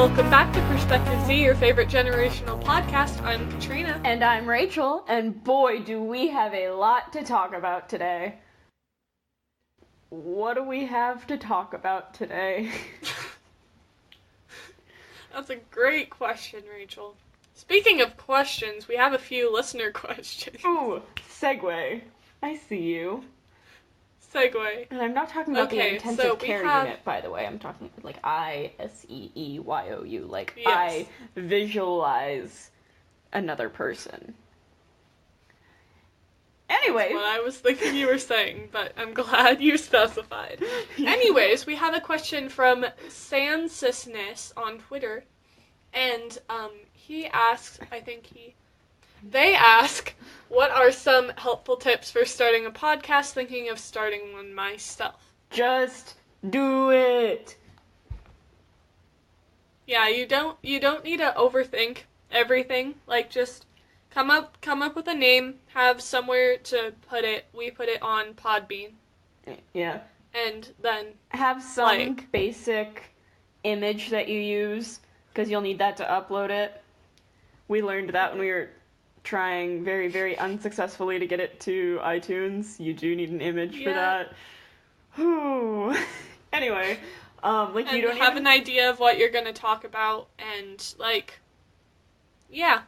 Welcome back to Perspective Z, your favorite generational podcast. I'm Katrina. And I'm Rachel, and boy, do we have a lot to talk about today. What do we have to talk about today? That's a great question, Rachel. Speaking of questions, we have a few listener questions. Ooh, segue. I see you. Segue. And I'm not talking about the intensive care unit, by the way. I'm talking like ISEEYOU. Like, yes. I visualize another person. Anyways. That's what I was thinking you were saying, but I'm glad you specified. Anyways, we have a question from Sansisness on Twitter. And he asks, they ask, what are some helpful tips for starting a podcast? Thinking of starting one myself. Just do it. Yeah, you don't need to overthink everything. Like, just come up with a name, have somewhere to put it. We put it on Podbean. Yeah. And then have some basic image that you use, because you'll need that to upload it. We learned that when we were trying very, very unsuccessfully to get it to iTunes. You do need an image for that. Whew. Anyway, you don't have an idea of what you're going to talk about, and, yeah.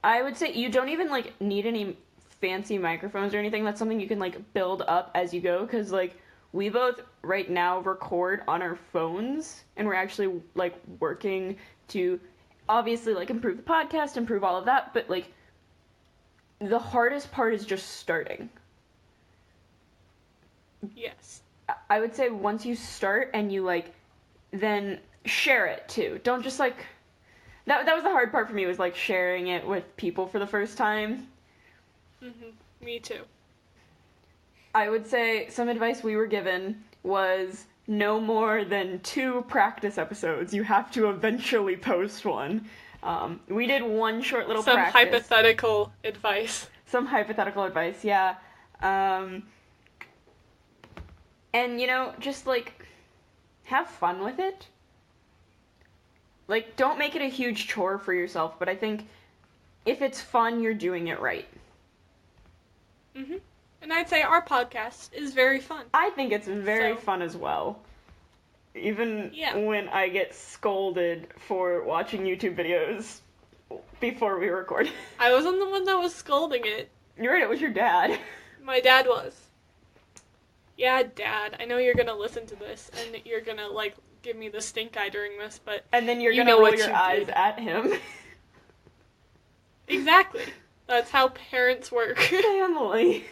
I would say you don't even, need any fancy microphones or anything. That's something you can, build up as you go, because, we both, right now, record on our phones, and we're actually, working to, obviously, improve the podcast, improve all of that, but, the hardest part is just starting. Yes. I would say once you start and you, then share it, too. Don't just, That was the hard part for me, was, sharing it with people for the first time. Mm-hmm. Me too. I would say some advice we were given was no more than 2 practice episodes. You have to eventually post one. We did one short little practice. Some hypothetical advice, yeah. And, just, have fun with it. Don't make it a huge chore for yourself, but I think if it's fun, you're doing it right. Mm-hmm. And I'd say our podcast is very fun. I think it's very fun as well. Even when I get scolded for watching YouTube videos before we record. I wasn't the one that was scolding it. You're right, it was your dad. My dad was. Yeah, Dad, I know you're gonna listen to this, and you're gonna, give me the stink eye during this, but and then you're gonna roll your eyes at him. Exactly. That's how parents work. Family.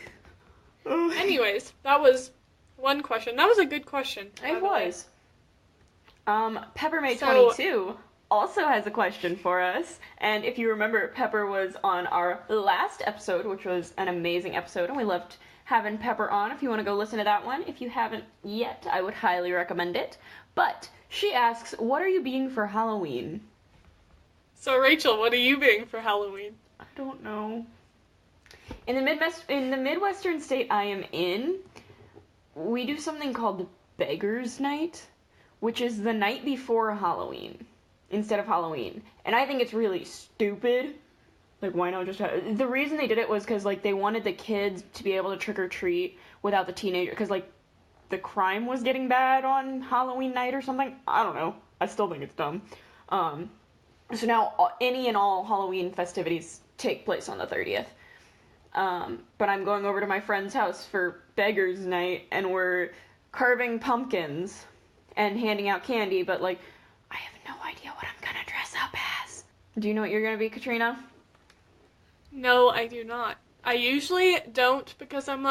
Anyways, that was one question. That was a good question. It was. Peppermate22 also has a question for us, and if you remember, Pepper was on our last episode, which was an amazing episode, and we loved having Pepper on. If you want to go listen to that one, if you haven't yet, I would highly recommend it. But she asks, what are you being for Halloween? So Rachel, what are you being for Halloween? I don't know. In the Midwestern state I am in, we do something called the Beggar's Night, which is the night before Halloween, instead of Halloween. And I think it's really stupid. Why not just have... The reason they did it was because, they wanted the kids to be able to trick-or-treat without the teenager... Because, the crime was getting bad on Halloween night or something. I don't know. I still think it's dumb. So now any and all Halloween festivities take place on the 30th. But I'm going over to my friend's house for Beggar's Night, and we're carving pumpkins and handing out candy, but, I have no idea what I'm gonna dress up as. Do you know what you're gonna be, Katrina? No, I do not. I usually don't, because I'm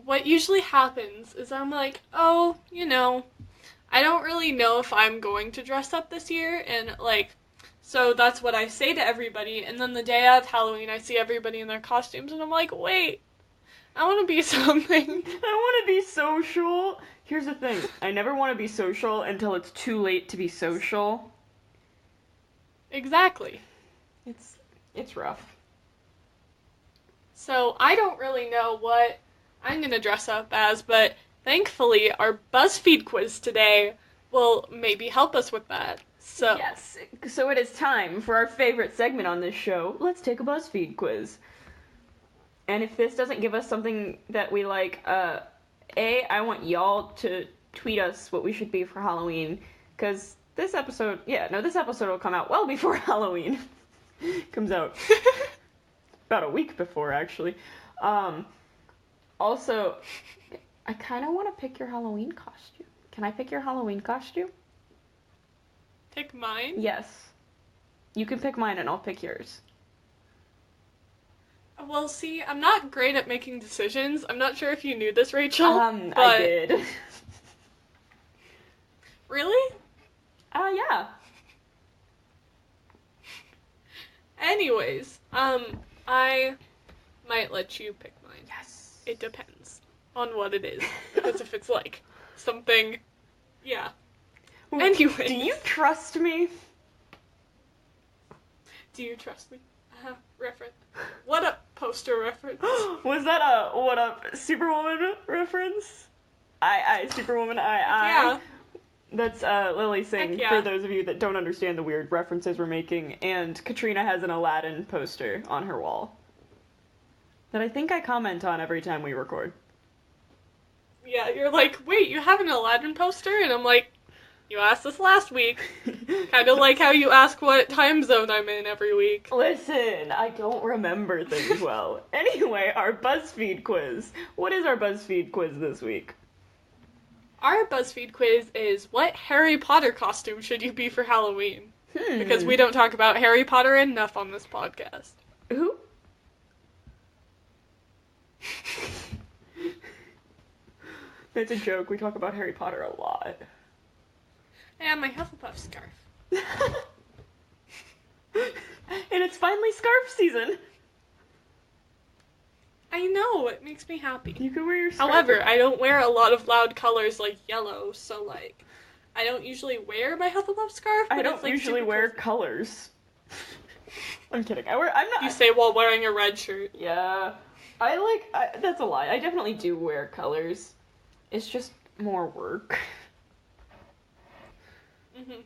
what usually happens is I'm I don't really know if I'm going to dress up this year, and, so that's what I say to everybody, and then the day of Halloween, I see everybody in their costumes, and I'm wait, I want to be something. I want to be social. Here's the thing, I never want to be social until it's too late to be social. Exactly. It's rough. So I don't really know what I'm going to dress up as, but thankfully our Buzzfeed quiz today will maybe help us with that. So Yes, so it is time for our favorite segment on this show. Let's take a BuzzFeed quiz. And if this doesn't give us something that we like, I want y'all to tweet us what we should be for Halloween, because this episode will come out well before Halloween. Comes out about a week before, actually. Also, I kind of want to pick your Halloween costume. Can I pick your Halloween costume? Pick mine? Yes. You can pick mine and I'll pick yours. Well, see, I'm not great at making decisions. I'm not sure if you knew this, Rachel. But... I did. Really? Yeah. Anyways, I might let you pick mine. Yes. It depends on what it is. Because if it's like something, yeah. Anyways. Do you trust me? Do you trust me? Reference. What up, poster reference? Was that a what up Superwoman reference? Superwoman, Yeah. That's Lily saying, yeah. for those of you that don't understand the weird references we're making, and Katrina has an Aladdin poster on her wall that I think I comment on every time we record. Yeah, you're like, wait, you have an Aladdin poster? And I'm like, you asked us last week. Kind of like how you ask what time zone I'm in every week. Listen, I don't remember things well. Anyway, our BuzzFeed quiz. What is our BuzzFeed quiz this week? Our BuzzFeed quiz is, what Harry Potter costume should you be for Halloween? Because we don't talk about Harry Potter enough on this podcast. Who? It's a joke. We talk about Harry Potter a lot. And my Hufflepuff scarf. And it's finally scarf season. I know, it makes me happy. You can wear your scarf. However, I don't wear a lot of loud colors like yellow, so like, I don't usually wear my Hufflepuff scarf. But I don't it's, like, usually super wear cozy. colors. I'm kidding. I'm not. You say while wearing a red shirt. Yeah. That's a lie. I definitely do wear colors. It's just more work. Mm-hmm.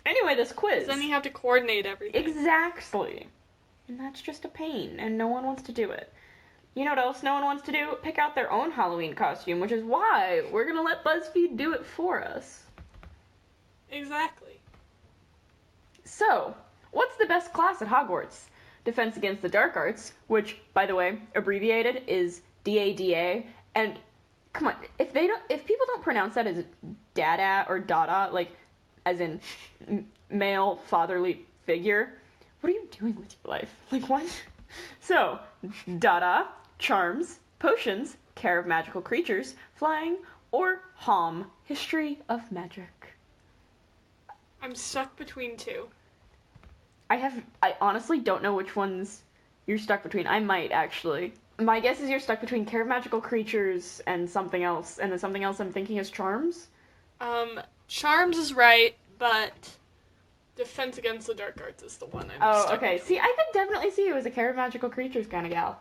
Anyway, this quiz. Then you have to coordinate everything. Exactly. And that's just a pain, and no one wants to do it. You know what else no one wants to do? Pick out their own Halloween costume, which is why we're gonna let BuzzFeed do it for us. Exactly. So, what's the best class at Hogwarts? Defense Against the Dark Arts, which, by the way, abbreviated is DADA, and come on, if people don't pronounce that as Dada or Dada, like, as in male fatherly figure, what are you doing with your life? Like, what? So, Dada, charms, potions, care of magical creatures, flying, or Hom, history of magic. I'm stuck between two. I honestly don't know which ones you're stuck between. I might, actually. My guess is you're stuck between care of magical creatures and something else, and the something else I'm thinking is charms? Charms is right, but Defense Against the Dark Arts is the one I'm stuck okay. with. See, I could definitely see you as a care of magical creatures kind of gal.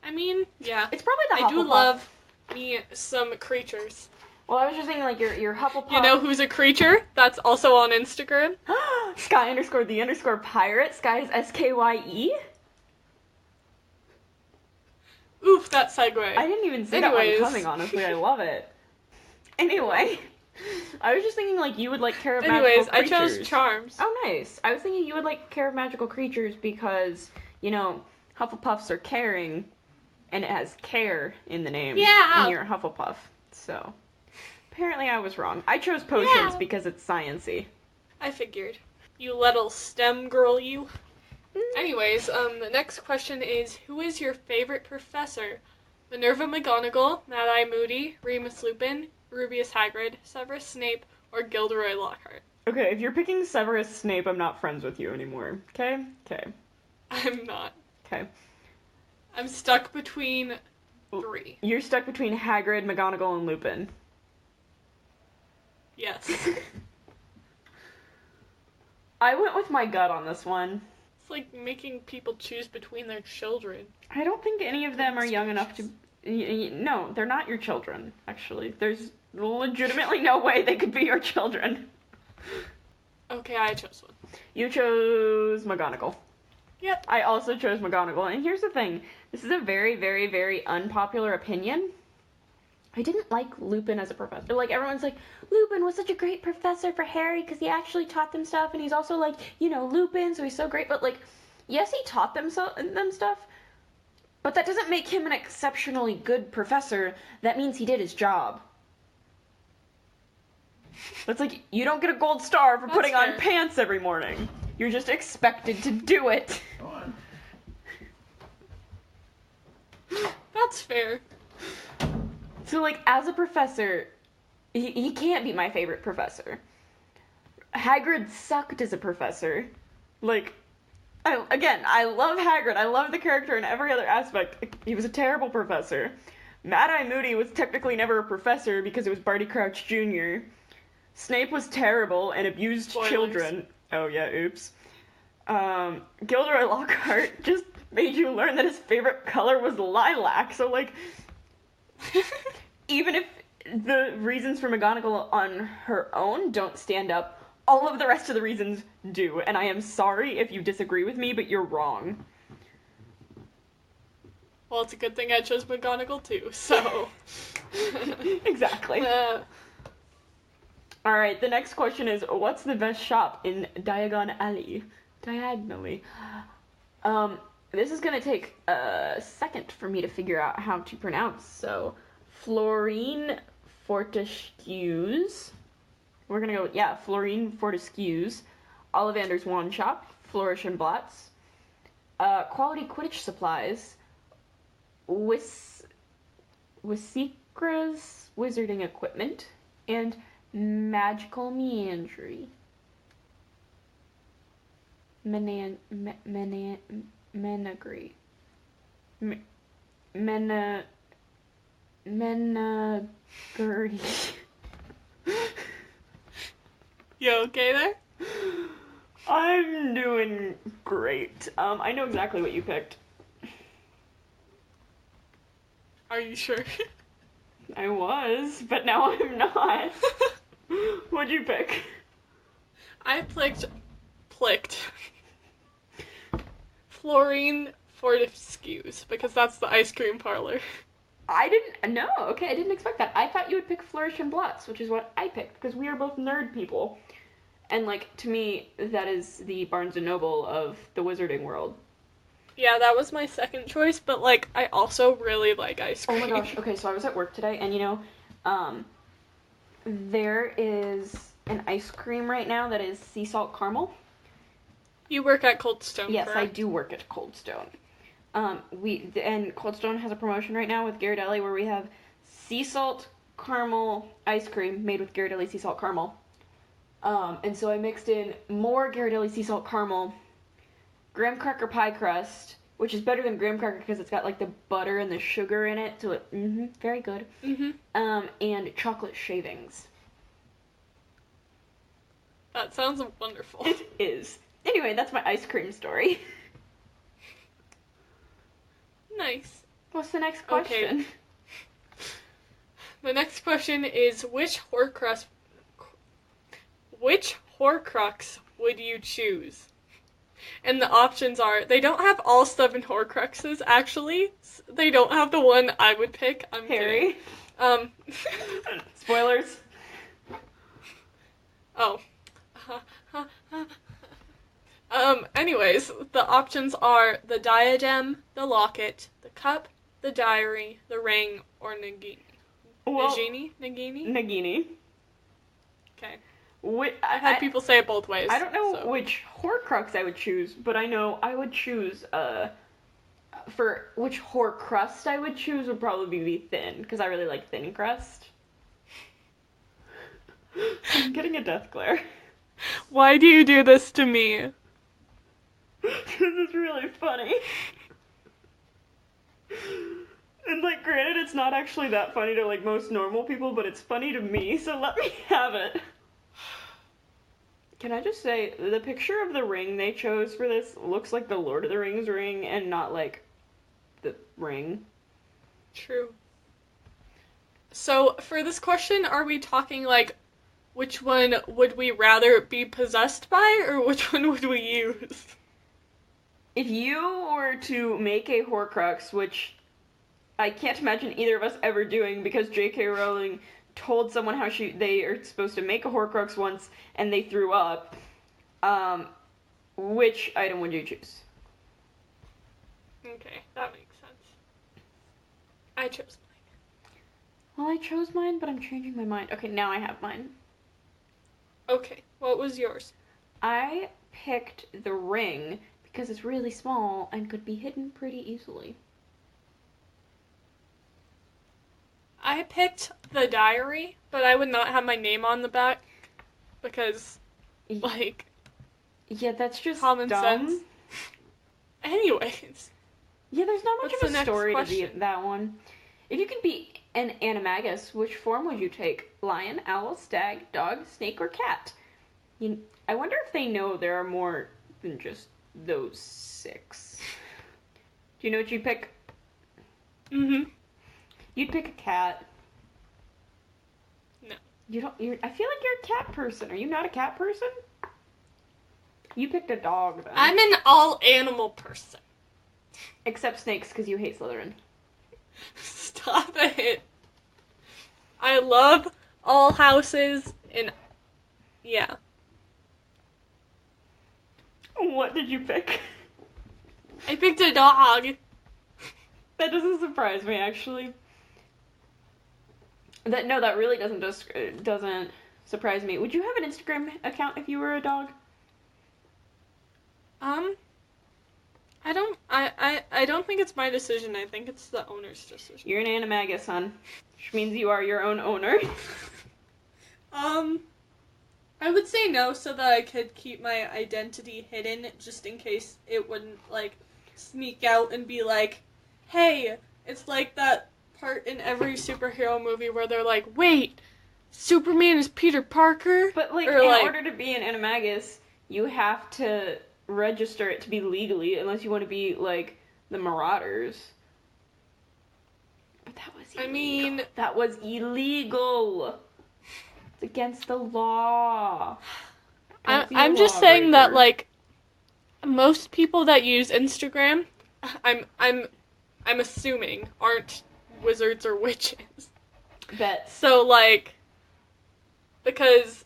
I mean, yeah. It's probably the Hufflepuff. I do love me some creatures. Well, I was just thinking, like, your Hufflepuff. You know who's a creature? That's also on Instagram. Sky_the_pirate. Sky is SKYE. Oof, that segue. I didn't even see that one coming, honestly. I love it. Anyway, I was just thinking, like, you would like care of magical creatures. I chose charms. Oh, nice. I was thinking you would like care of magical creatures because, you know, Hufflepuffs are caring, and it has care in the name. Yeah. And you're a Hufflepuff, so apparently I was wrong. I chose potions because it's science-y. I figured. You little STEM girl, you. Anyways, the next question is, who is your favorite professor? Minerva McGonagall, Mad-Eye Moody, Remus Lupin, Rubeus Hagrid, Severus Snape, or Gilderoy Lockhart? Okay, if you're picking Severus Snape, I'm not friends with you anymore. Okay? Okay. I'm not. Okay. I'm stuck between 3. You're stuck between Hagrid, McGonagall, and Lupin. Yes. I went with my gut on this one. It's like making people choose between their children. I don't think any of them are young enough to... No, they're not your children, actually. There's legitimately no way they could be your children. Okay, I chose one. You chose McGonagall. Yep. I also chose McGonagall. And here's the thing. This is a very, very, very unpopular opinion. I didn't like Lupin as a professor. Like, everyone's like, Lupin was such a great professor for Harry because he actually taught them stuff, and he's also, like, Lupin, so he's so great. But, like, yes, he taught them stuff, but that doesn't make him an exceptionally good professor. That means he did his job. That's like, you don't get a gold star for putting on pants every morning. You're just expected to do it. That's fair. So, like, as a professor, he can't be my favorite professor. Hagrid sucked as a professor. Like, I love Hagrid. I love the character in every other aspect. He was a terrible professor. Mad-Eye Moody was technically never a professor because it was Barty Crouch Jr. Snape was terrible and abused children. Oh yeah, oops. Gilderoy Lockhart just made you learn that his favorite color was lilac. So, like, even if the reasons for McGonagall on her own don't stand up, all of the rest of the reasons do, and I am sorry if you disagree with me, but you're wrong. Well, it's a good thing I chose McGonagall too, so... Exactly. Alright, the next question is, what's the best shop in Diagon Alley? Diagonally. This is gonna take a second for me to figure out how to pronounce, so... Florine Fortescue's. We're gonna go with, Florine Fortescue's, Ollivander's Wand Shop, Flourish and Blatz, Quality Quidditch Supplies, Wisikra's Wizarding Equipment, and Magical Meandry. Menagerie. Menagerie. You okay there? I'm doing great. I know exactly what you picked. Are you sure? I was, but now I'm not. What'd you pick? I plicked Florine Fortescue's, because that's the ice cream parlor. I didn't expect that. I thought you would pick Flourish and Blatz, which is what I picked, because we are both nerd people. And, like, to me, that is the Barnes & Noble of the wizarding world. Yeah, that was my second choice, but, like, I also really like ice cream. Oh my gosh, okay, so I was at work today, and, there is an ice cream right now that is sea salt caramel. You work at Cold Stone, Yes, correct? I do work at Cold Stone. And Cold Stone has a promotion right now with Ghirardelli where we have sea salt caramel ice cream made with Ghirardelli sea salt caramel. And so I mixed in more Ghirardelli sea salt caramel, graham cracker pie crust, which is better than graham cracker because it's got like the butter and the sugar in it, so it, very good. And chocolate shavings. That sounds wonderful. It is. Anyway, that's my ice cream story. Nice. What's the next question? Okay. The next question is, which Horcrux would you choose? And the options are, they don't have all 7 Horcruxes, actually. They don't have the one I would pick. I'm Harry. kidding. Spoilers. Oh. Anyways, the options are the diadem, the locket, the cup, the diary, the ring, or Nagini. Well, Nagini? Okay. I've I've had people say it both ways. I don't know which Horcrux I would choose, but I know I would choose, for which Horcrust I would choose would probably be thin, because I really like thin crust. I'm getting a death glare. Why do you do this to me? This is really funny. And, like, granted, it's not actually that funny to, like, most normal people, but it's funny to me, so let me have it. Can I just say, the picture of the ring they chose for this looks like the Lord of the Rings ring and not, like, the ring. True. So, for this question, are we talking, like, which one would we rather be possessed by, or which one would we use? If you were to make a Horcrux, which I can't imagine either of us ever doing because J.K. Rowling told someone how they are supposed to make a Horcrux once and they threw up, which item would you choose? Okay, that makes sense. I chose mine. Well, I chose mine, but I'm changing my mind. Okay, now I have mine. Okay, what was yours? I picked the ring because it's really small and could be hidden pretty easily. I picked the diary, but I would not have my name on the back because, like, yeah, that's just common dumb. sense. Anyways. Yeah, there's not much What's of a story question? to that one. If you could be an animagus, which form would you take? Lion, owl, stag, dog, snake, or cat? I wonder if they know there are more than just those 6. Do you know what you'd pick? Mm-hmm. You'd pick a cat. No. I feel like you're a cat person. Are you not a cat person? You picked a dog, then. I'm an all-animal person. Except snakes, because you hate Slytherin. Stop it. I love all houses, and yeah. What did you pick? I picked a dog. That doesn't surprise me, actually. That really doesn't surprise me. Would you have an Instagram account if you were a dog? I don't think it's my decision. I think it's the owner's decision. You're an animagus, hon. Which means you are your own owner. I would say no so that I could keep my identity hidden just in case it wouldn't, like, sneak out and be like, hey, it's like that part in every superhero movie where they're like, wait, Superman is Peter Parker? But, like, in order to be an animagus, you have to register it to be legally, unless you want to be, like, the Marauders. But that was illegal. That was illegal. It's against the law. I'm just saying that, like, most people that use Instagram, I'm assuming, aren't wizards or witches. Bet. So, like, because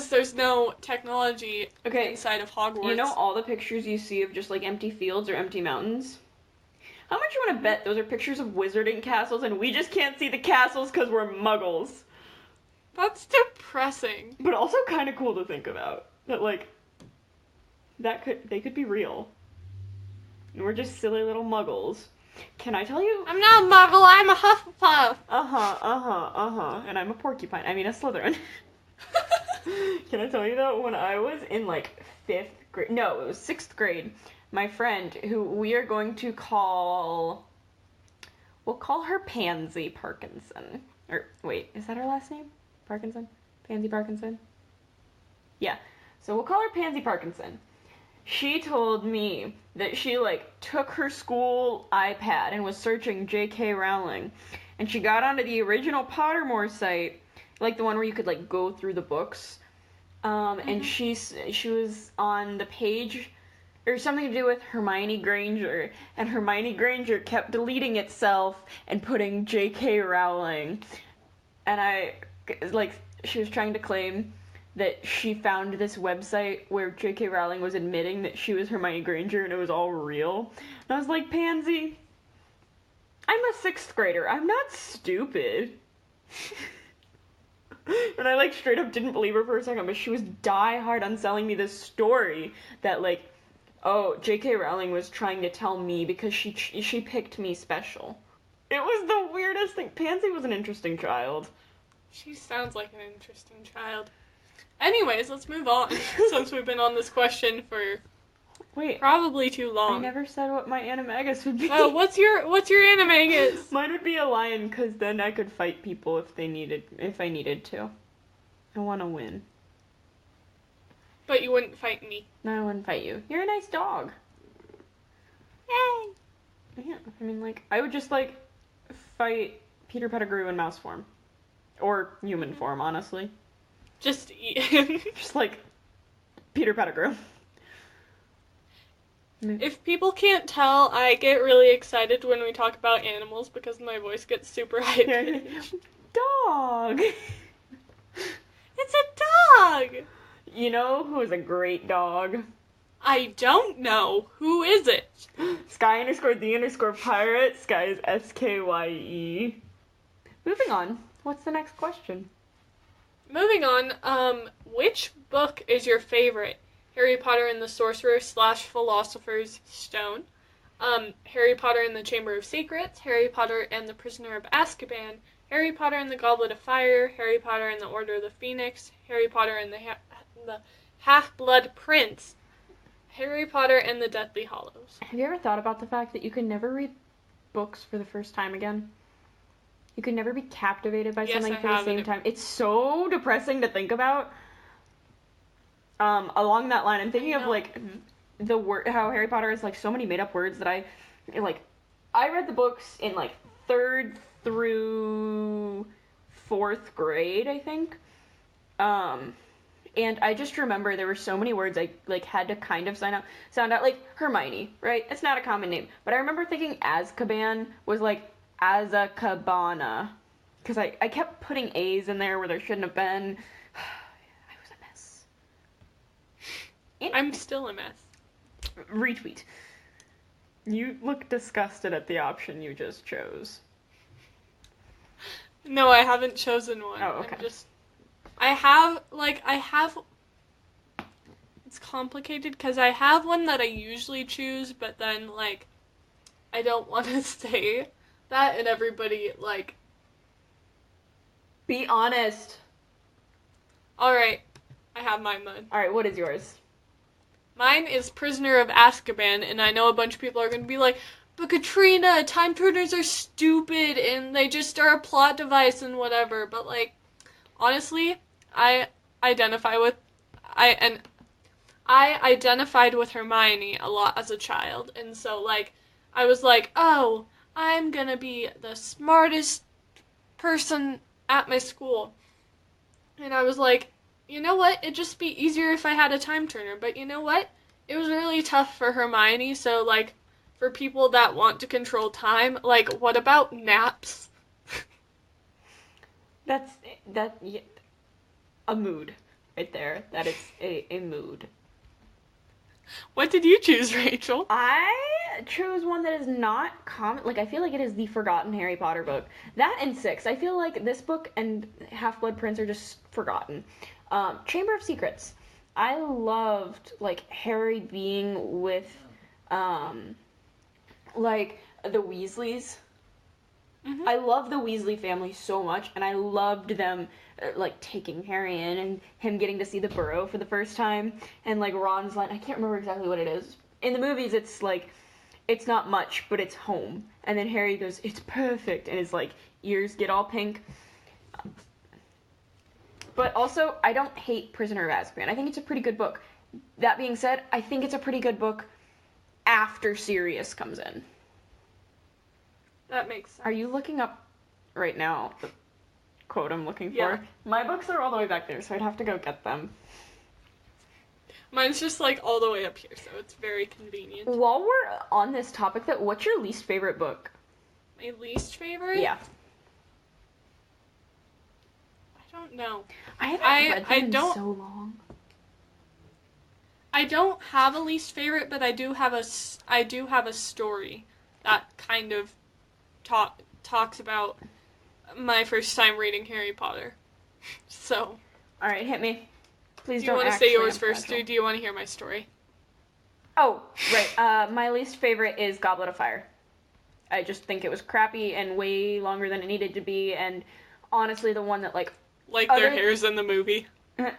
there's no technology inside of Hogwarts. You know all the pictures you see of just, like, empty fields or empty mountains? How much you want to bet those are pictures of wizarding castles and we just can't see the castles because we're muggles? That's depressing. But also kind of cool to think about. That, like, they could be real. And we're just silly little muggles. Can I tell you? I'm not a muggle, I'm a Hufflepuff. And I'm a porcupine. I mean a Slytherin. Can I tell you though, when I was in, like, 5th grade, no, it was 6th grade, my friend, who we are going to we'll call her Pansy Parkinson. Or, wait, is that her last name? Parkinson? Pansy Parkinson? Yeah. So we'll call her Pansy Parkinson. She told me that she, like, took her school iPad and was searching J.K. Rowling. And she got onto the original Pottermore site, like the one where you could, like, go through the books. And she was on the page, or something to do with Hermione Granger. And Hermione Granger kept deleting itself and putting J.K. Rowling. And she was trying to claim that she found this website where J.K. Rowling was admitting that she was Hermione Granger and it was all real. And I was like, Pansy, I'm a 6th grader. I'm not stupid. And I, like, straight up didn't believe her for a second, but she was die-hard on selling me this story that, like, oh, J.K. Rowling was trying to tell me because she picked me special. It was the weirdest thing. Pansy was an interesting child. She sounds like an interesting child. Anyways, let's move on, since we've been on this question for probably too long. I never said what my animagus would be. Oh, what's your animagus? Mine would be a lion, because then I could fight people if I needed to. I want to win. But you wouldn't fight me. No, I wouldn't fight you. You're a nice dog. Yay! Yeah, I mean, like, I would just, like, fight Peter Pettigrew in mouse form. Or human form, honestly. Just eat. Just like Peter Pettigrew. If people can't tell, I get really excited when we talk about animals because my voice gets super high pitched. Dog! It's a dog! You know who is a great dog? I don't know. Who is it? Sky_the_pirate. Sky is SKYE. Moving on. What's the next question? Moving on, which book is your favorite? Harry Potter and the Sorcerer's / Philosopher's Stone, Harry Potter and the Chamber of Secrets, Harry Potter and the Prisoner of Azkaban, Harry Potter and the Goblet of Fire, Harry Potter and the Order of the Phoenix, Harry Potter and the Half-Blood Prince, Harry Potter and the Deathly Hallows. Have you ever thought about the fact that you can never read books for the first time again? You can never be captivated by something for the same time. It's so depressing to think about. Along that line, I'm thinking of, like, the word, how Harry Potter has, like, so many made-up words that I read the books in, like, 3rd through 4th grade, I think. And I just remember there were so many words I, like, had to kind of sound out, like, Hermione, right? It's not a common name. But I remember thinking Azkaban was, like, Azakabana. Because I kept putting A's in there where there shouldn't have been. I'm still a mess. Retweet. You look disgusted at the option you just chose. No, I haven't chosen one. Oh, okay. It's complicated because I have one that I usually choose, but then, like, I don't want to say that, and everybody, like... Be honest. Alright, I have mine then. Alright, what is yours? Mine is Prisoner of Azkaban, and I know a bunch of people are going to be like, but Katrina, time turners are stupid, and they just are a plot device and whatever, but, like, honestly, I identified with Hermione a lot as a child, and so, like, I was like, oh, I'm gonna be the smartest person at my school, and I was like, you know what? It'd just be easier if I had a time turner. But you know what? It was really tough for Hermione. So, like, for people that want to control time, like, what about naps? That's a mood right there. That is a mood. What did you choose, Rachel? I chose one that is not common. Like, I feel like it is the forgotten Harry Potter book. That and 6. I feel like this book and Half-Blood Prince are just forgotten. Chamber of Secrets. I loved, like, Harry being with, like, the Weasleys. Mm-hmm. I love the Weasley family so much, and I loved them, like, taking Harry in and him getting to see the Burrow for the first time. And, like, Ron's line, I can't remember exactly what it is. In the movies, it's, like, it's not much, but it's home. And then Harry goes, it's perfect, and his, like, ears get all pink. But also, I don't hate Prisoner of Azkaban. I think it's a pretty good book. That being said, I think it's a pretty good book after Sirius comes in. That makes sense. Are you looking up right now the quote I'm looking for? Yeah. My books are all the way back there, so I'd have to go get them. Mine's just, like, all the way up here, so it's very convenient. While we're on this topic, though, what's your least favorite book? My least favorite? Yeah. I don't know. I haven't read them in so long. I don't have a least favorite, but I do have a story that kind of talks about my first time reading Harry Potter. So. All right, hit me. Please don't. Do you want to say yours first, or do you want to hear my story? Oh, right. My least favorite is Goblet of Fire. I just think it was crappy and way longer than it needed to be, and honestly, the one that, like their hair's in the movie. The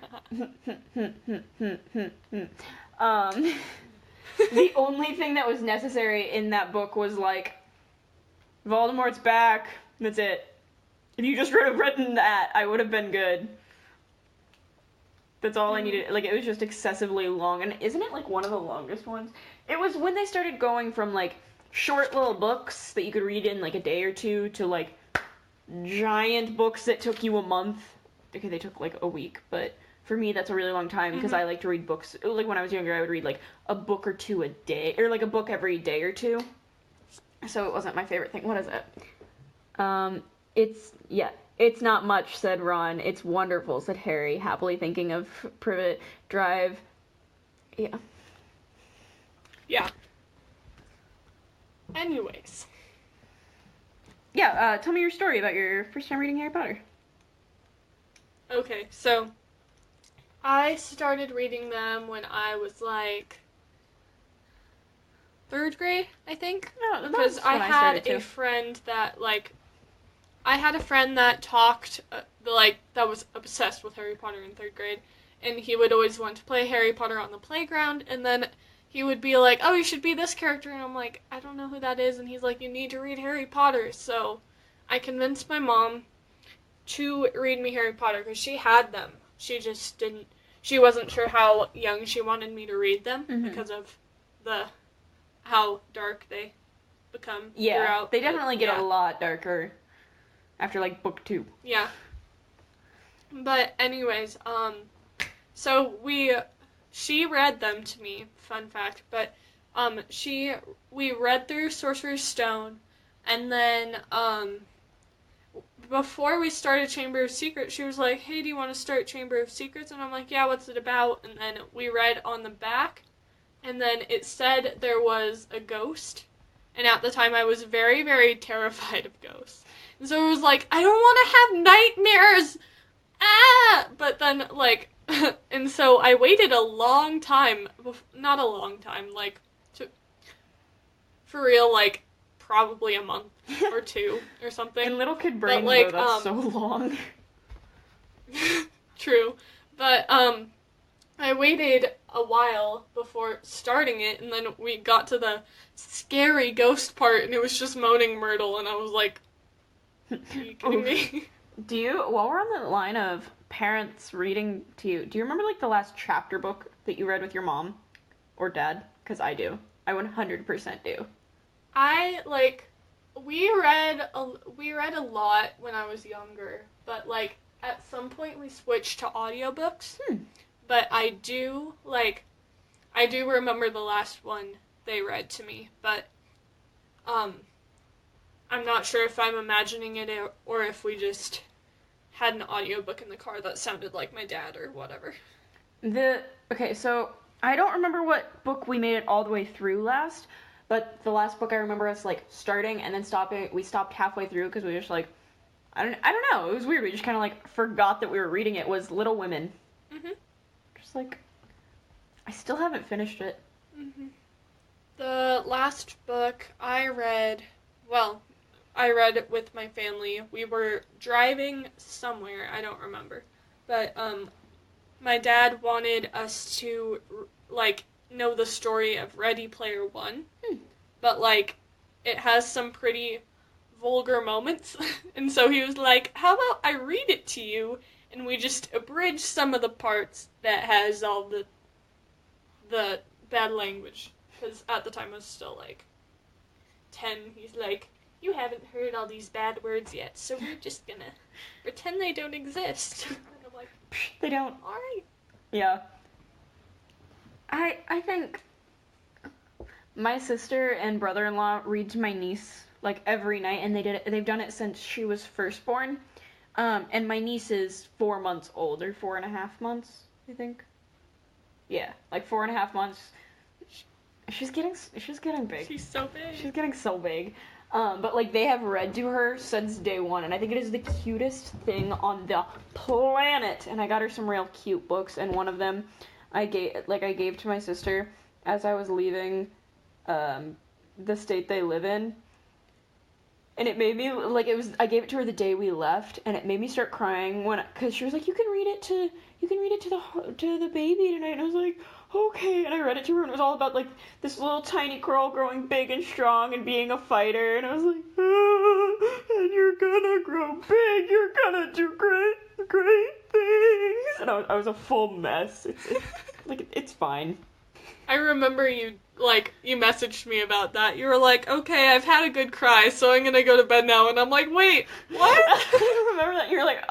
only thing that was necessary in that book was, like, Voldemort's back. That's it. If you just would have written that, I would have been good. That's all I needed. Like, it was just excessively long. And isn't it, like, one of the longest ones? It was when they started going from, like, short little books that you could read in like a day or two to like giant books that took you a month. Okay, they took like a week, but for me that's a really long time because I like to read books. Like when I was younger, I would read like a book or two a day, or like a book every day or two. So it wasn't my favorite thing. What is it? It's not much, said Ron. It's wonderful, said Harry, happily thinking of Privet Drive. Yeah. Yeah. Anyways. Yeah, tell me your story about your first time reading Harry Potter. Okay, so I started reading them when I was like 3rd grade, I think. No, because I had a friend that like I had a friend that talked that was obsessed with Harry Potter in 3rd grade, and he would always want to play Harry Potter on the playground, and then he would be like, "Oh, you should be this character," and I'm like, "I don't know who that is," and he's like, "You need to read Harry Potter." So I convinced my mom to read me Harry Potter because she had them. She wasn't sure how young she wanted me to read them because of how dark they become throughout. They definitely get a lot darker after like book 2. Yeah. But anyways, so she read them to me, fun fact, but we read through Sorcerer's Stone, and then before we started Chamber of Secrets, she was like, "Hey, do you want to start Chamber of Secrets?" And I'm like, "Yeah, what's it about?" And then we read on the back, and then it said there was a ghost, and at the time I was very, very terrified of ghosts. And so it was like, I don't want to have nightmares! Ah! But then, like, and so I waited a long time, not a long time, like, for real, like, probably a month or 2 or something. In little kid brain, like, that's so long. True. But, I waited a while before starting it, and then we got to the scary ghost part, and it was just Moaning Myrtle, and I was like, are you kidding me? While we're on the line of parents reading to you, do you remember, like, the last chapter book that you read with your mom or dad? Because I do. I 100% do. We read a lot when I was younger, but, like, at some point we switched to audiobooks. But I do remember the last one they read to me, but, I'm not sure if I'm imagining it or if we just had an audiobook in the car that sounded like my dad or whatever. Okay, so I don't remember what book we made it all the way through last, but the last book I remember us, like, starting and then stopping. We stopped halfway through because we were just like, I don't know, it was weird. We just kind of, like, forgot that we were reading it. Was Little Women. Just, like, I still haven't finished it. The last book I read it with my family. We were driving somewhere, I don't remember. But, my dad wanted us to, like, know the story of Ready Player One. But, like, it has some pretty vulgar moments. And so he was like, how about I read it to you, and we just abridge some of the parts that has all the bad language. Because at the time I was still, like, 10. He's like, you haven't heard all these bad words yet, so we're just gonna pretend they don't exist. And I'm like, they don't. Alright. Yeah. I think my sister and brother-in-law read to my niece, like, every night, and they've done it since she was first born. And my niece is 4 months old, or 4.5 months, I think. Yeah, like 4.5 months. She's getting big. She's so big. She's getting so big. But, like, they have read to her since day one, and I think it is the cutest thing on the planet. And I got her some real cute books, and one of them I gave to my sister as I was leaving the state they live in. And it made me, like, I gave it to her the day we left, and it made me start crying because she was like, you can read it to the baby tonight, and I was like, okay, and I read it to her, and it was all about, like, this little tiny girl growing big and strong and being a fighter, and I was like, and you're gonna grow big, you're gonna do great things, and I was a full mess. It's fine. I remember you messaged me about that. You were like, okay, I've had a good cry, so I'm gonna go to bed now. And I'm like, wait, what? I remember that. You're like,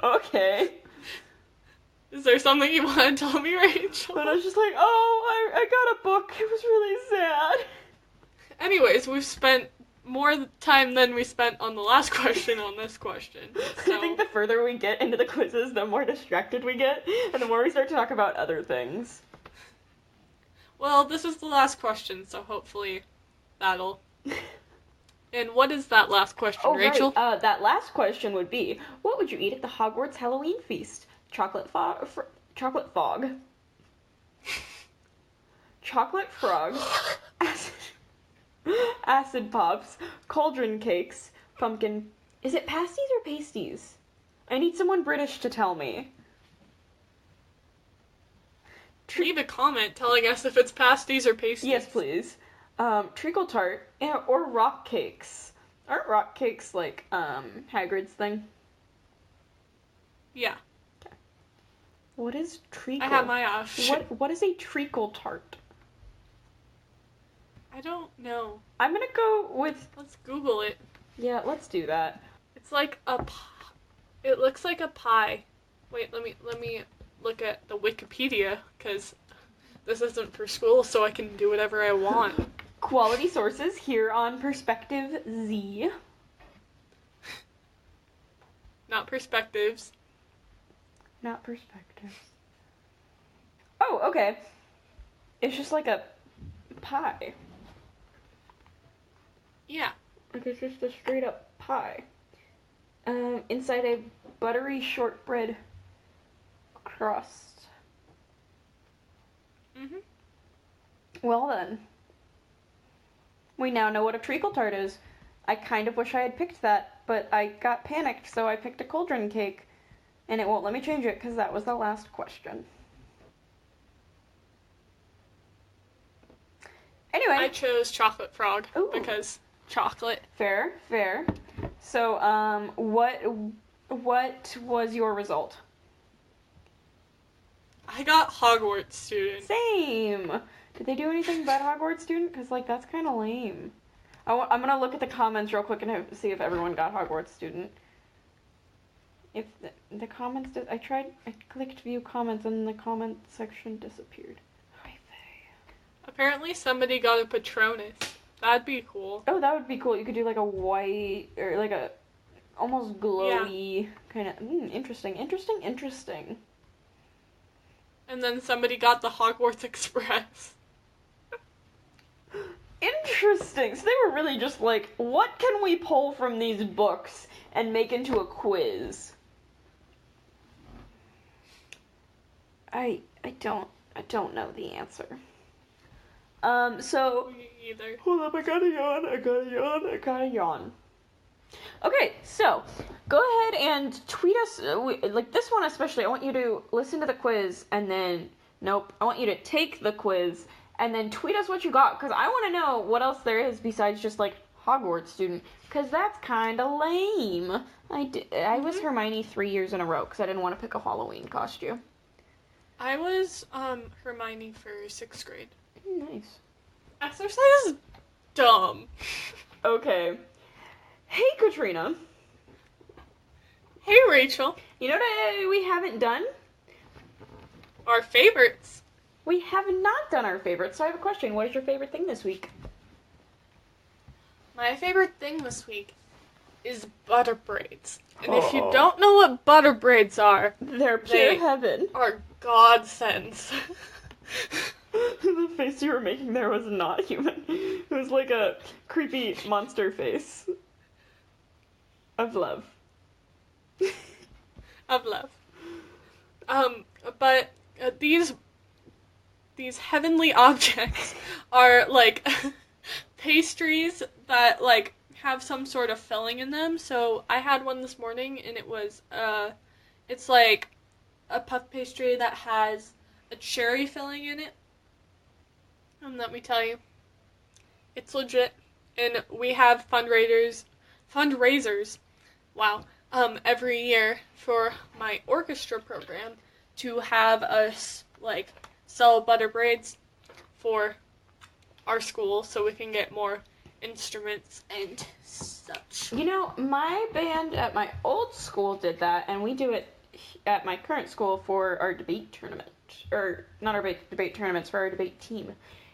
okay. Is there something you want to tell me, Rachel? But I was just like, oh, I got a book. It was really sad. Anyways, we've spent more time than we spent on the last question on this question. So. I think the further we get into the quizzes, the more distracted we get, and the more we start to talk about other things. Well, this is the last question, so hopefully that'll... And what is that last question, Rachel? Right. That last question would be, what would you eat at the Hogwarts Halloween feast? Chocolate fog, chocolate frogs, acid pops, cauldron cakes, pumpkin... Is it pasties or pasties? I need someone British to tell me. Leave a comment telling us if it's pasties or pasties. Yes, please. Treacle tart or rock cakes. Aren't rock cakes like Hagrid's thing? Yeah. Okay. What is treacle? I have my option. What is a treacle tart? I don't know. I'm gonna go with... Let's Google it. Yeah, let's do that. It's like it looks like a pie. Wait, let me look at the Wikipedia, because this isn't for school, so I can do whatever I want. Quality sources here on PerspectiveZ. Not perspectives. Not perspectives. Oh, okay. It's just like a pie. Yeah. Like it's just a straight up pie. Inside a buttery shortbread crust. Mhm. Well then. We now know what a treacle tart is. I kind of wish I had picked that, but I got panicked, so I picked a cauldron cake. And it won't let me change it, because that was the last question. Anyway. I chose chocolate frog. Ooh. Because chocolate. Fair. So, what was your result? I got Hogwarts student. Same. Did they do anything but Hogwarts student? Because, like, that's kind of lame. I'm going to look at the comments real quick and see if everyone got Hogwarts student. If the comments... I clicked view comments and the comment section disappeared. Apparently somebody got a Patronus. That'd be cool. Oh, that would be cool. You could do, like, a white... Or, like, a... Almost glowy kind of... interesting. And then somebody got the Hogwarts Express. Interesting. So they were really just like, what can we pull from these books and make into a quiz? I don't know the answer. So... Me either. Hold up, I gotta yawn. Okay, so, go ahead and tweet us, like this one especially, I want you to listen to the quiz, and then, I want you to take the quiz, and then tweet us what you got, because I want to know what else there is besides just, like, Hogwarts student, because that's kind of lame. I was Hermione 3 years in a row, because I didn't want to pick a Halloween costume. I was, Hermione for 6th grade. Nice. Exercise is dumb. Okay. Hey, Katrina. Hey, Rachel. You know what we haven't done? Our favorites. We have not done our favorites, so I have a question. What is your favorite thing this week? My favorite thing this week is Butterbraids. And if you don't know what Butterbraids are, they're pure heaven. Are godsends. The face you were making there was not human. It was like a creepy monster face. Of love. Of love. But these heavenly objects are, like, pastries that, like, have some sort of filling in them. So I had one this morning, and it was, it's like a puff pastry that has a cherry filling in it. And let me tell you, it's legit. And we have fundraisers, wow, every year for my orchestra program to have us, like, sell Butterbraids for our school so we can get more instruments and such. You know, my band at my old school did that, and we do it at my current school for our debate tournament. Or, not our debate tournaments, for our debate team.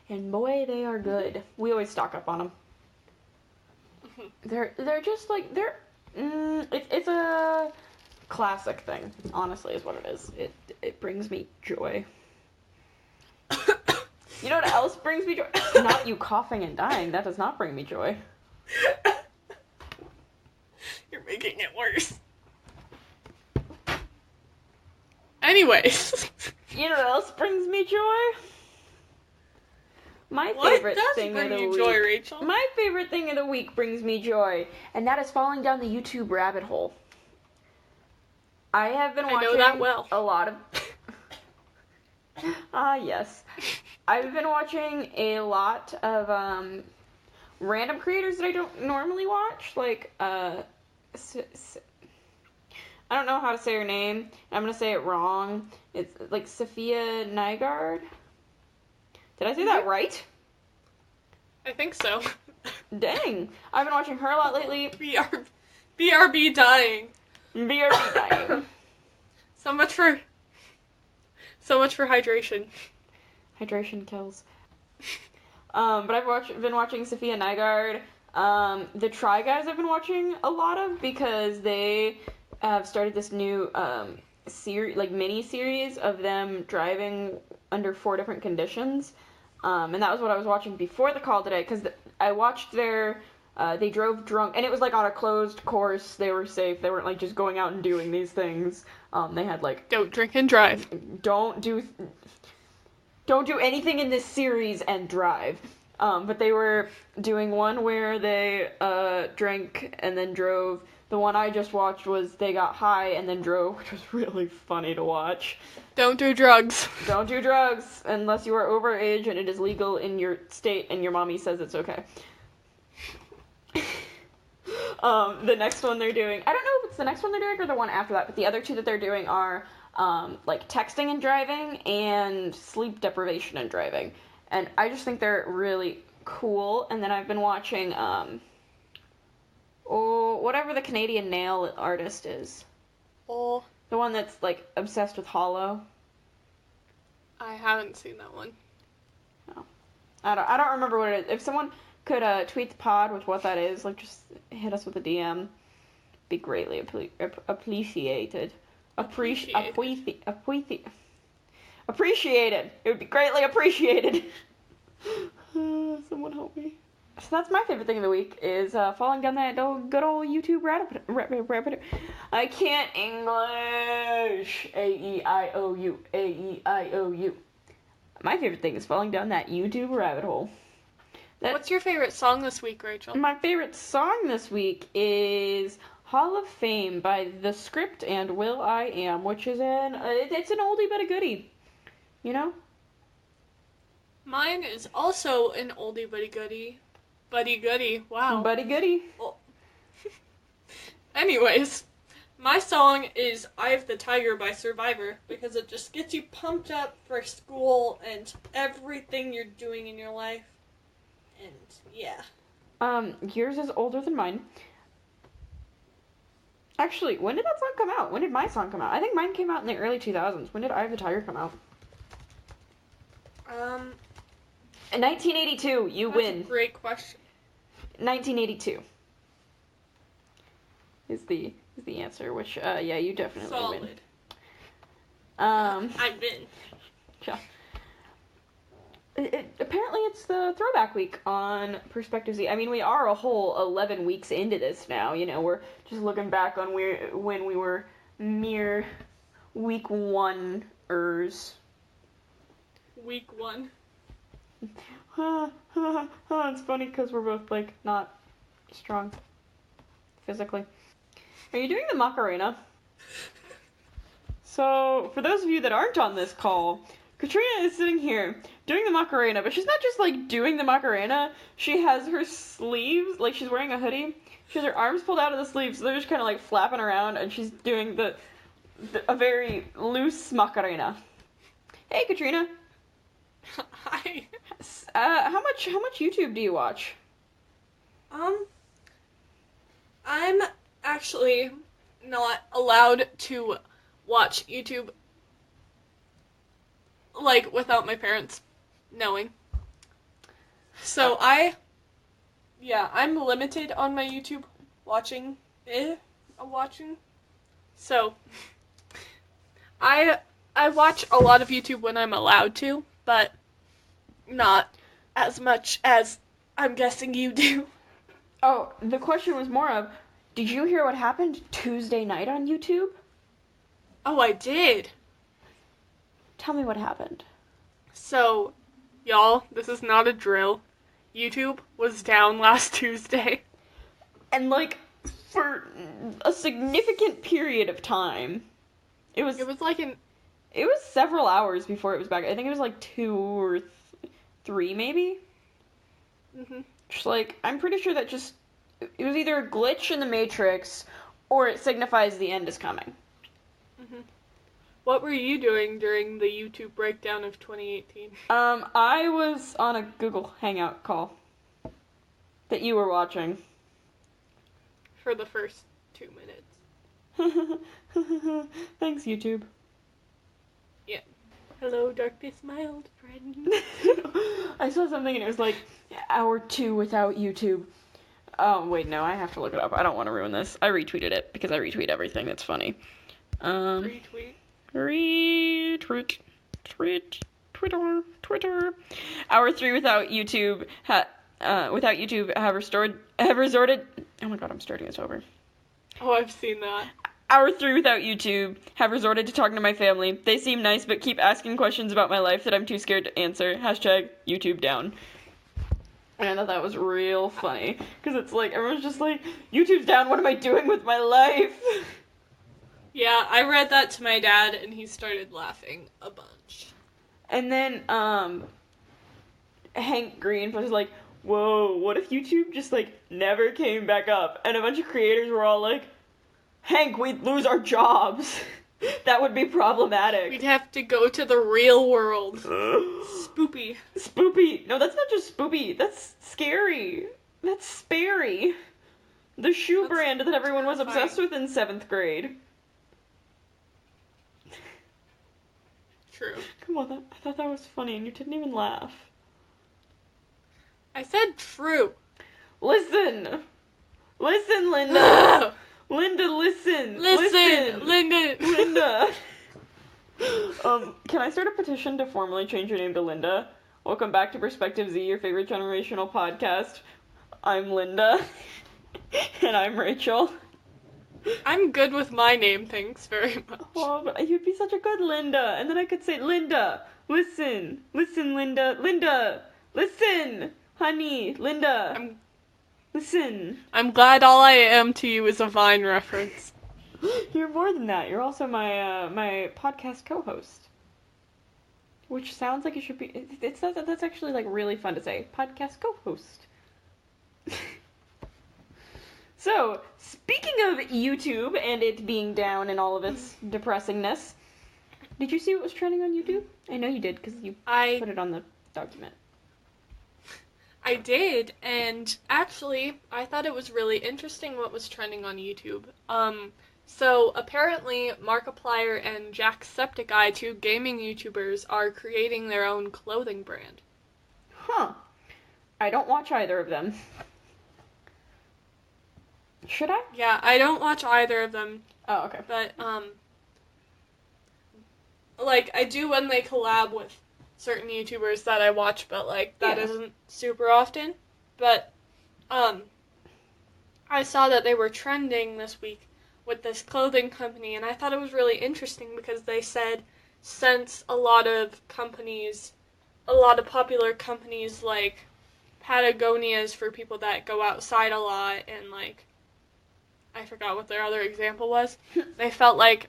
And boy, they are good. We always stock up on them. They're just like, it's a classic thing, honestly, is what it is. It brings me joy. You know what else brings me joy? Not you coughing and dying. That does not bring me joy. You're making it worse. Anyways. You know what else brings me joy? My What favorite does thing bring of the you week. joy, Rachel? My favorite thing of the week brings me joy, and that is falling down the YouTube rabbit hole. I have been watching know that well. a lot of... yes. I've been watching a lot of random creators that I don't normally watch, like I don't know how to say her name. I'm gonna say it wrong. It's like Sophia Nygaard. Did I say that right? I think so. Dang. I've been watching her a lot lately. BRB dying. BRB dying. So much for hydration. Hydration kills. But I've been watching Sophia Nygaard. The Try Guys I've been watching a lot of because they have started this new mini series of them driving under 4 different conditions. And that was what I was watching before the call today, because I watched they drove drunk, and it was like on a closed course. They were safe. They weren't like just going out and doing these things. They had like, don't drink and drive. Don't do anything in this series and drive. But they were doing one where they drank and then drove. The one I just watched was they got high and then drove, which was really funny to watch. Don't do drugs. Don't do drugs unless you are over age and it is legal in your state and your mommy says it's okay. The next one they're doing, I don't know if it's the next one they're doing or the one after that, but the other 2 that they're doing are like texting and driving and sleep deprivation and driving. And I just think they're really cool. And then I've been watching whatever the Canadian nail artist is. Oh, The one that's like obsessed with Hollow. I haven't seen that one. No. I don't remember what it is. If someone could tweet the pod with what that is, like just hit us with a DM. Be greatly appreciated. Appreciated. It would be greatly appreciated. Someone help me. So that's my favorite thing of the week, is falling down that good old YouTube rabbit. I can't English. A-E-I-O-U. A-E-I-O-U. My favorite thing is falling down that YouTube rabbit hole. What's your favorite song this week, Rachel? My favorite song this week is Hall of Fame by The Script and will.i.am, which is it's an oldie but a goodie. You know? Mine is also an oldie but a goodie. Buddy goodie. Wow. Buddy goodie. Oh. Anyways, my song is Eye of the Tiger by Survivor because it just gets you pumped up for school and everything you're doing in your life. And yeah. Yours is older than mine. Actually, when did that song come out? When did my song come out? I think mine came out in the early 2000s. When did Eye of the Tiger come out? In 1982, you win. That's a great question. 1982 is the answer, which yeah, you definitely Solid. win. I've been. Yeah. Apparently it's the throwback week on PerspectiveofZ. I mean, we are a whole 11 weeks into this now. You know, we're just looking back on when we were mere week 1ers. Week 1. It's funny because we're both, like, not strong physically. Are you doing the Macarena? So, for those of you that aren't on this call, Katrina is sitting here doing the Macarena, but she's not just, like, doing the Macarena. She has her sleeves, like, she's wearing a hoodie. She has her arms pulled out of the sleeves, so they're just kind of, like, flapping around, and she's doing a very loose Macarena. Hey, Katrina. Hi. How much YouTube do you watch? I'm actually not allowed to watch YouTube, like, without my parents knowing. So I'm limited on my YouTube watching. So, I watch a lot of YouTube when I'm allowed to, but not as much as I'm guessing you do. Oh, the question was more of, did you hear what happened Tuesday night on YouTube? Oh, I did. Tell me what happened. So, y'all, this is not a drill. YouTube was down last Tuesday. And, like, for a significant period of time. It was several hours before it was back. I think it was like 2 or 3, maybe? Mm-hmm. Just like, I'm pretty sure that it was either a glitch in the Matrix, or it signifies the end is coming. Mm-hmm. What were you doing during the YouTube breakdown of 2018? I was on a Google Hangout call that you were watching. For the first 2 minutes. Thanks, YouTube. Yeah. Hello, darkness, my old friend. I saw something and it was like, hour 2 without YouTube. Oh, wait, no, I have to look it up. I don't want to ruin this. I retweeted it because I retweet everything that's funny. Retweet. Twitter. Hour 3 without YouTube. Have resorted. Oh my god, I'm starting this over. Oh, I've seen that. Hour 3 without YouTube. Have resorted to talking to my family. They seem nice, but keep asking questions about my life that I'm too scared to answer. Hashtag YouTube down. And I thought that was real funny. Because it's like, everyone's just like, YouTube's down, what am I doing with my life? Yeah, I read that to my dad, and he started laughing a bunch. And then, Hank Green was like, whoa, what if YouTube just, like, never came back up? And a bunch of creators were all like, Hank, we'd lose our jobs. That would be problematic. We'd have to go to the real world. Spoopy. Spoopy. No, that's not just spoopy. That's scary. That's Sperry. The shoe brand that everyone was obsessed with in 7th grade. True. Come on, I thought that was funny and you didn't even laugh. I said true. Listen, Linda. Linda, listen. Linda. Can I start a petition to formally change your name to Linda? Welcome back to Perspective Z, your favorite generational podcast. I'm Linda. And I'm Rachel. I'm good with my name, thanks very much. Oh, but you'd be such a good Linda. And then I could say, Linda, listen, Linda, listen, honey, Linda, listen. I'm glad all I am to you is a Vine reference. You're more than that. You're also my podcast co-host. Which sounds like it should be, that's actually like really fun to say. Podcast co-host. So, speaking of YouTube and it being down and all of its depressingness, did you see what was trending on YouTube? I know you did because you put it on the document. I did, and actually, I thought it was really interesting what was trending on YouTube. So apparently, Markiplier and Jacksepticeye, 2 gaming YouTubers, are creating their own clothing brand. Huh. I don't watch either of them. Should I? Yeah, I don't watch either of them. Oh, okay. But, like, I do when they collab with certain YouTubers that I watch, but, like, that isn't super often. But, I saw that they were trending this week with this clothing company, and I thought it was really interesting because they said since a lot of popular companies, like, Patagonia's for people that go outside a lot, and, like, I forgot what their other example was. They felt like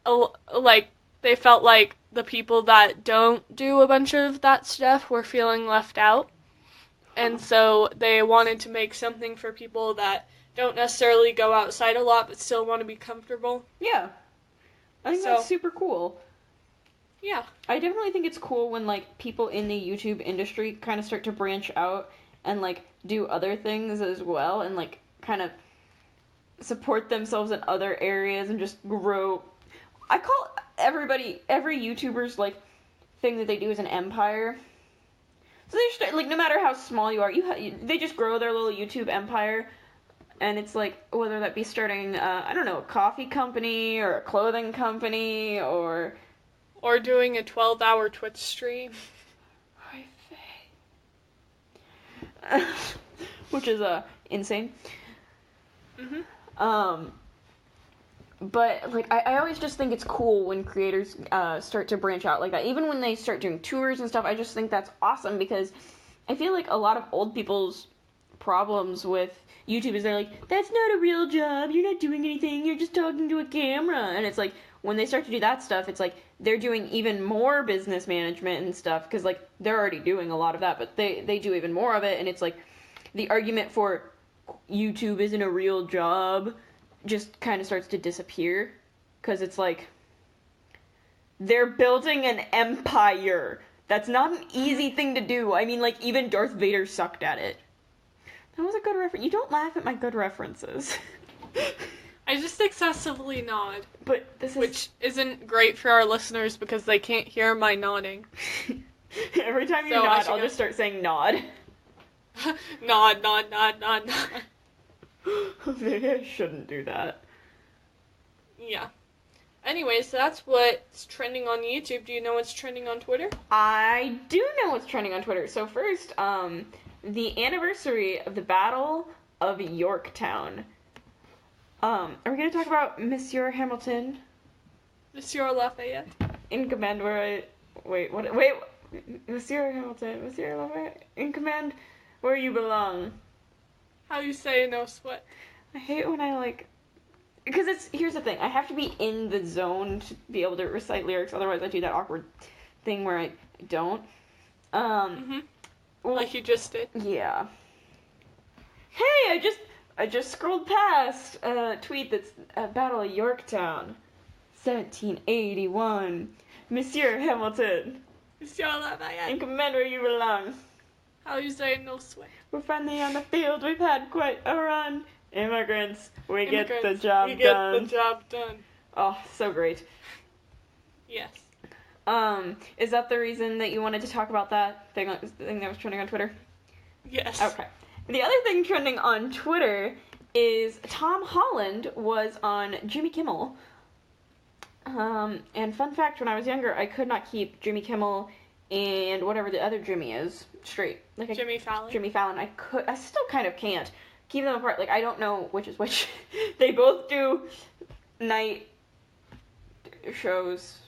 the people that don't do a bunch of that stuff were feeling left out. And so they wanted to make something for people that don't necessarily go outside a lot but still want to be comfortable. Yeah. I think that's super cool. Yeah. I definitely think it's cool when, like, people in the YouTube industry kind of start to branch out and, like, do other things as well and, like, kind of support themselves in other areas and just grow. I call every YouTuber's, like, thing that they do is an empire. So they start, like, no matter how small you are, they just grow their little YouTube empire. And it's like, whether that be starting, I don't know, a coffee company or a clothing company or doing a 12-hour Twitch stream. Which is, insane. Mm-hmm. But, like, I always just think it's cool when creators, start to branch out like that. Even when they start doing tours and stuff, I just think that's awesome because I feel like a lot of old people's problems with YouTube is they're like, that's not a real job, you're not doing anything, you're just talking to a camera. And it's like, when they start to do that stuff, it's like, they're doing even more business management and stuff, because, like, they're already doing a lot of that, but they do even more of it, and it's like, the argument for YouTube isn't a real job just kind of starts to disappear, because it's like, they're building an empire. That's not an easy thing to do. I mean, like, even Darth Vader sucked at it. That was a good reference. You don't laugh at my good references. I just excessively nod. But which isn't great for our listeners because they can't hear my nodding. Every time you nod, I'll just start saying nod. Nod, nod, nod, nod, nod. Maybe I shouldn't do that. Yeah. Anyway, so that's what's trending on YouTube. Do you know what's trending on Twitter? I do know what's trending on Twitter. So first, the anniversary of the Battle of Yorktown. Are we going to talk about Monsieur Hamilton? Monsieur Lafayette? In command where Monsieur Hamilton, Monsieur Lafayette, in command where you belong. How you say no sweat? I hate when I, like, because here's the thing, I have to be in the zone to be able to recite lyrics, otherwise I do that awkward thing where I don't. Like you just did. Yeah. Hey, I just scrolled past a tweet that's Battle of Yorktown, 1781. Monsieur Hamilton. Monsieur Lafayette. In command where you belong. How you say no sweat? We're friendly on the field, we've had quite a run. Immigrants, we get the job done. We get the job done. Oh, so great. Yes. Is that the reason that you wanted to talk about that thing that was trending on Twitter? Yes. Okay. The other thing trending on Twitter is Tom Holland was on Jimmy Kimmel. And fun fact, when I was younger, I could not keep Jimmy Kimmel and whatever the other Jimmy is straight. Like Jimmy Fallon. Jimmy Fallon. I still kind of can't keep them apart. Like, I don't know which is which. They both do night shows.